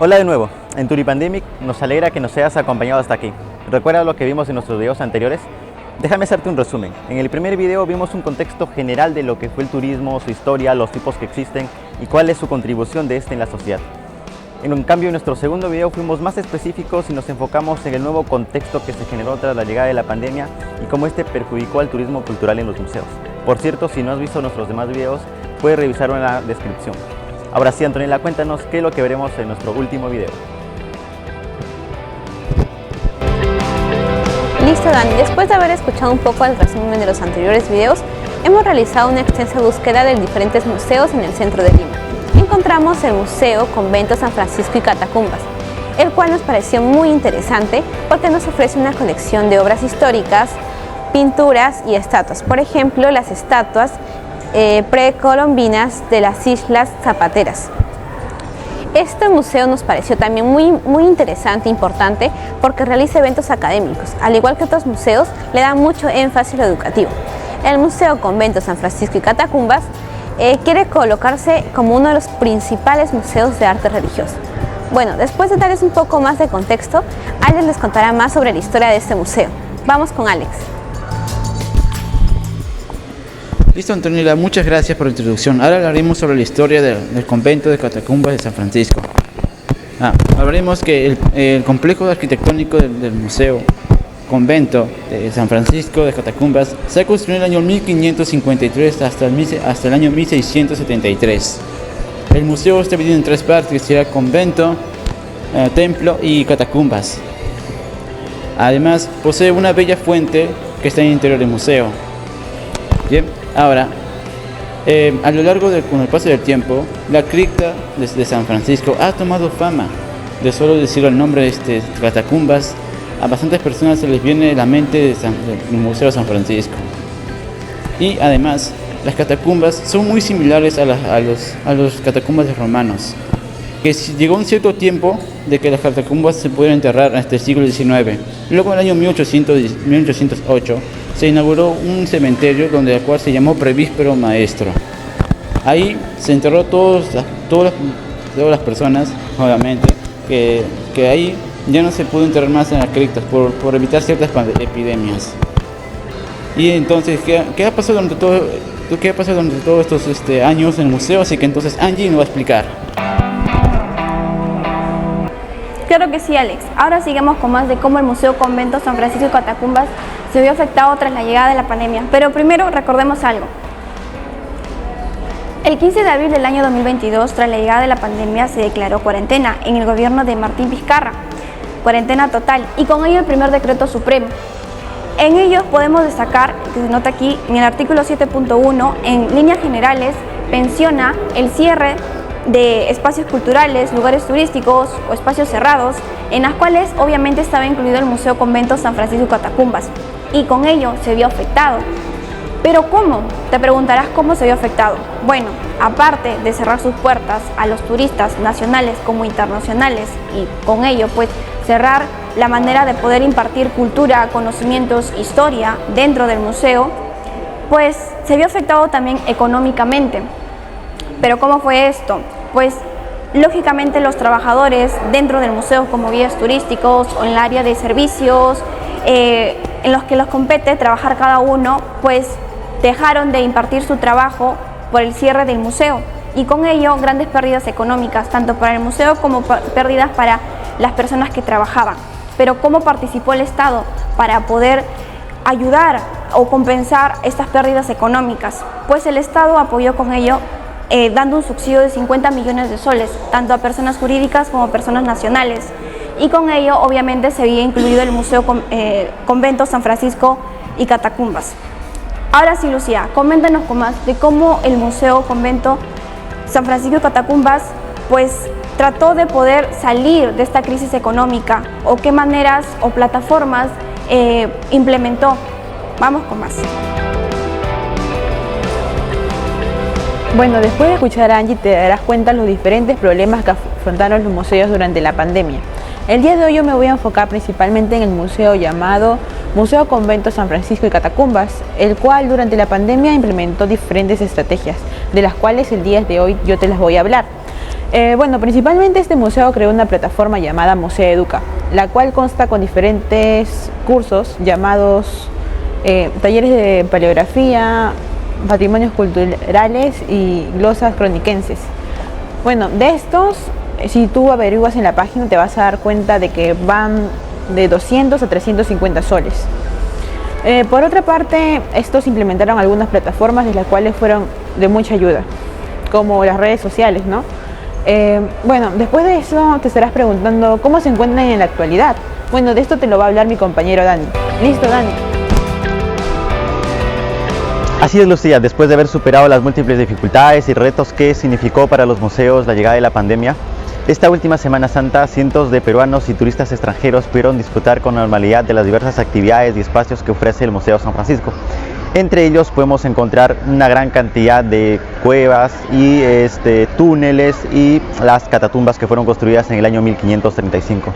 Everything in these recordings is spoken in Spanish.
Hola de nuevo, en Turipandemic nos alegra que nos hayas acompañado hasta aquí. ¿Recuerda lo que vimos en nuestros videos anteriores? Déjame hacerte un resumen. En el primer video vimos un contexto general de lo que fue el turismo, su historia, los tipos que existen y cuál es su contribución de este en la sociedad. En cambio, en nuestro segundo video fuimos más específicos y nos enfocamos en el nuevo contexto que se generó tras la llegada de la pandemia y cómo este perjudicó al turismo cultural en los museos. Por cierto, si no has visto nuestros demás videos, puedes revisarlo en la descripción. Ahora sí, Antonella, cuéntanos qué es lo que veremos en nuestro último video. Listo, Dani. Después de haber escuchado un poco el resumen de los anteriores videos, hemos realizado una extensa búsqueda de diferentes museos en el centro de Lima. Encontramos el Museo Convento San Francisco y Catacumbas, el cual nos pareció muy interesante porque nos ofrece una colección de obras históricas, pinturas y estatuas. Por ejemplo, las estatuas precolombinas de las Islas Zapateras. Este museo nos pareció también muy interesante e importante porque realiza eventos académicos. Al igual que otros museos, le da mucho énfasis a lo educativo. El Museo Convento San Francisco y Catacumbas quiere colocarse como uno de los principales museos de arte religioso. Bueno, después de darles un poco más de contexto, Alex les contará más sobre la historia de este museo. Vamos con Alex. Listo, Antonella, muchas gracias por la introducción. Ahora hablaremos sobre la historia del convento de Catacumbas de San Francisco. Hablaremos que el complejo arquitectónico del museo convento de San Francisco de Catacumbas se ha construido en el año 1553 hasta el año 1673. El museo está dividido en tres partes, que será convento, templo y catacumbas. Además, posee una bella fuente que está en el interior del museo. Bien, ahora, a lo largo con el paso del tiempo, la cripta de San Francisco ha tomado fama. De solo decir el nombre de catacumbas, a bastantes personas se les viene a la mente del Museo de San Francisco. Y además, las catacumbas son muy similares a los catacumbas de romanos, que llegó un cierto tiempo de que las catacumbas se pudieron enterrar hasta el siglo XIX. Luego, en el año 1808, se inauguró un cementerio donde el cual se llamó Prevíspero Maestro. Ahí se enterró todas las personas, obviamente, que ahí ya no se pudo enterrar más en las criptas por evitar ciertas epidemias. Y entonces, ¿qué ha pasado durante todos estos años en el museo? Así que entonces Angie nos va a explicar. Claro que sí, Alex. Ahora sigamos con más de cómo el Museo Convento San Francisco y Catacumbas se vio afectado tras la llegada de la pandemia. Pero primero recordemos algo. El 15 de abril del año 2022, tras la llegada de la pandemia, se declaró cuarentena en el gobierno de Martín Vizcarra. Cuarentena total, y con ello el primer decreto supremo. En ello podemos destacar, que se nota aquí en el artículo 7.1, en líneas generales, menciona el cierre de espacios culturales, lugares turísticos o espacios cerrados, en las cuales obviamente estaba incluido el Museo Convento San Francisco y Catacumbas, y con ello se vio afectado. ¿Pero cómo? Te preguntarás cómo se vio afectado. Bueno, aparte de cerrar sus puertas a los turistas nacionales como internacionales y con ello pues cerrar la manera de poder impartir cultura, conocimientos, historia dentro del museo, pues se vio afectado también económicamente. ¿Pero cómo fue esto? Pues lógicamente los trabajadores dentro del museo como guías turísticos o en el área de servicios en los que los compete trabajar cada uno, pues dejaron de impartir su trabajo por el cierre del museo y con ello grandes pérdidas económicas, tanto para el museo como pérdidas para las personas que trabajaban. Pero ¿cómo participó el Estado para poder ayudar o compensar estas pérdidas económicas? Pues el Estado apoyó con ello dando un subsidio de 50 millones de soles, tanto a personas jurídicas como a personas nacionales. Y con ello obviamente se había incluido el Museo Convento San Francisco y Catacumbas. Ahora sí, Lucía, coméntanos con más de cómo el Museo Convento San Francisco y Catacumbas pues trató de poder salir de esta crisis económica o qué maneras o plataformas implementó. Vamos con más. Bueno, después de escuchar a Angie te darás cuenta de los diferentes problemas que afrontaron los museos durante la pandemia. El día de hoy yo me voy a enfocar principalmente en el museo llamado Museo Convento San Francisco y Catacumbas, el cual durante la pandemia implementó diferentes estrategias, de las cuales el día de hoy yo te las voy a hablar. Bueno, principalmente este museo creó una plataforma llamada Museo Educa, la cual consta con diferentes cursos llamados talleres de paleografía, patrimonios culturales y glosas croniquenses. Bueno, de estos, si tú averiguas en la página te vas a dar cuenta de que van de 200 a 350 soles. Por otra parte, estos implementaron algunas plataformas de las cuales fueron de mucha ayuda, como las redes sociales, ¿no? Bueno, después de eso te estarás preguntando cómo se encuentran en la actualidad. Bueno, de esto te lo va a hablar mi compañero Dani. Listo, Dani. Así es, Lucía, después de haber superado las múltiples dificultades y retos que significó para los museos la llegada de la pandemia, esta última Semana Santa cientos de peruanos y turistas extranjeros pudieron disfrutar con normalidad de las diversas actividades y espacios que ofrece el Museo San Francisco. Entre ellos podemos encontrar una gran cantidad de cuevas y túneles y las catatumbas que fueron construidas en el año 1535.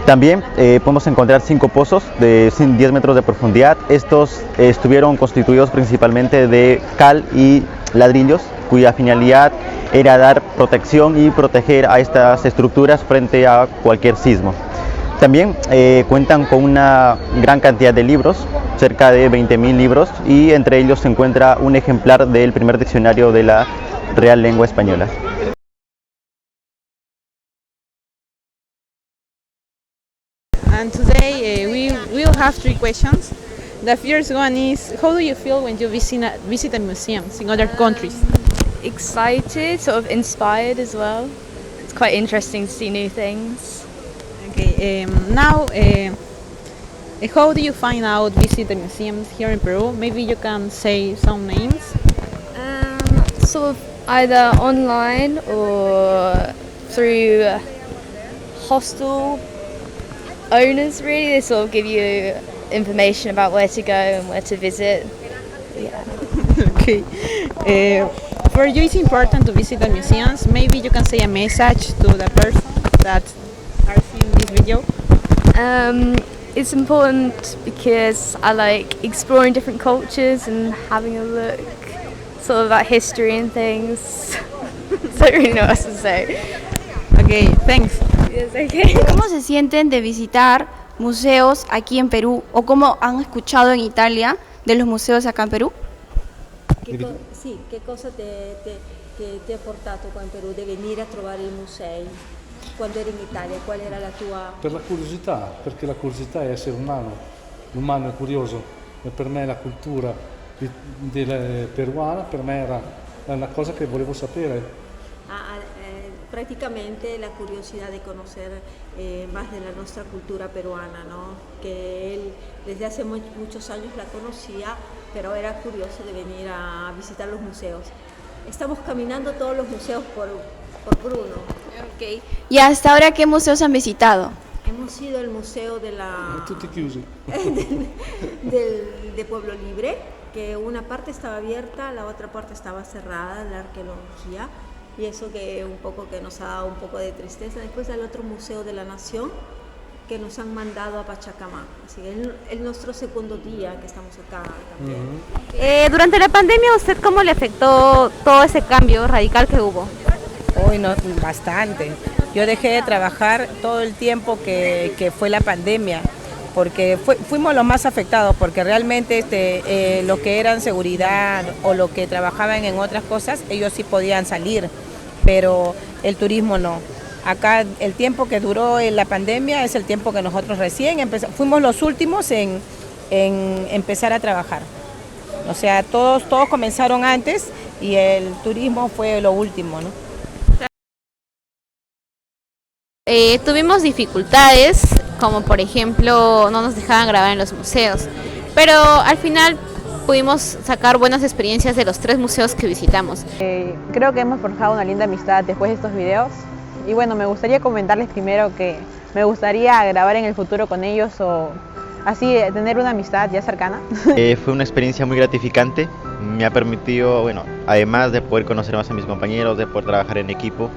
También podemos encontrar 5 pozos de 10 metros de profundidad. Estos estuvieron constituidos principalmente de cal y ladrillos, cuya finalidad era dar protección y proteger a estas estructuras frente a cualquier sismo. También cuentan con una gran cantidad de libros, cerca de 20.000 libros, y entre ellos se encuentra un ejemplar del primer diccionario de la Real Lengua Española. And today we will have 3 questions. The first one is, how do you feel when you visit museums in other countries? Excited, sort of inspired as well. It's quite interesting to see new things. Okay, now how do you find out visit the museums here in Peru? Maybe you can say some names. Sort of either online or through hostel owners, really. They sort of give you information about where to go and where to visit. Yeah. Okay. For you it's important to visit the museums. Maybe you can say a message to the person that are seeing this video. It's important because I like exploring different cultures and having a look sort of about history and things. So I don't really know what else to say. Okay, thanks. Yes, okay. ¿Cómo se sienten de visitar museos aquí en Perú o cómo han escuchado en Italia de los museos acá en Perú? Che cosa ti ha portato qua in Perù di venire a trovare i musei? Quando eri in Italia, qual era la tua... Per la curiosità, perché la curiosità è essere umano, l'umano è curioso, e per me la cultura peruana per me era una cosa che volevo sapere. Prácticamente la curiosidad de conocer más de la nuestra cultura peruana, ¿no? Que él desde hace muchos años la conocía, pero era curioso de venir a visitar los museos. Estamos caminando todos los museos por Bruno. Okay. ¿Y hasta ahora qué museos han visitado? Hemos ido al museo de la Tutti chiusi. de Pueblo Libre, que una parte estaba abierta, la otra parte estaba cerrada, la arqueología, y eso que un poco que nos ha dado un poco de tristeza. Después al otro Museo de la Nación, que nos han mandado a Pachacamac. Así que es nuestro segundo día que estamos acá también. Durante la pandemia, ¿usted cómo le afectó todo ese cambio radical que hubo? Hoy no, bastante. Yo dejé de trabajar todo el tiempo que fue la pandemia, porque fuimos los más afectados, porque realmente los que eran seguridad o los que trabajaban en otras cosas, ellos sí podían salir, pero el turismo no. Acá el tiempo que duró la pandemia es el tiempo que nosotros recién fuimos los últimos en empezar a trabajar. O sea, todos comenzaron antes y el turismo fue lo último, ¿no? Tuvimos dificultades, como por ejemplo no nos dejaban grabar en los museos, pero al final pudimos sacar buenas experiencias de los 3 museos que visitamos. Creo que hemos forjado una linda amistad después de estos videos y bueno, me gustaría comentarles primero que me gustaría grabar en el futuro con ellos o así tener una amistad ya cercana. Fue una experiencia muy gratificante, me ha permitido, bueno, además de poder conocer más a mis compañeros, de poder trabajar en equipo,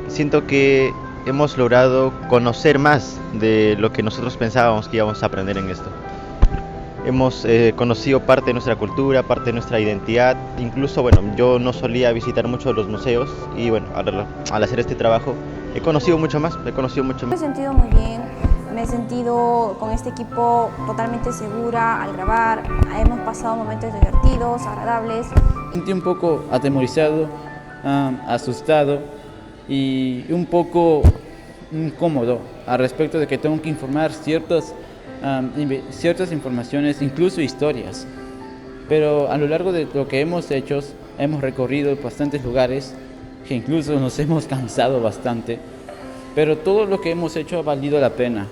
siento que hemos logrado conocer más de lo que nosotros pensábamos que íbamos a aprender en esto. hemos conocido parte de nuestra cultura, parte de nuestra identidad. Incluso, bueno, yo no solía visitar mucho los museos y bueno, al hacer este trabajo he conocido mucho más. Me he sentido muy bien, me he sentido con este equipo totalmente segura al grabar, hemos pasado momentos divertidos, agradables. Me sentí un poco atemorizado, asustado y un poco incómodo al respecto de que tengo que informar ciertas informaciones, incluso historias. Pero a lo largo de lo que hemos hecho, hemos recorrido bastantes lugares, que incluso nos hemos cansado bastante, pero todo lo que hemos hecho ha valido la pena.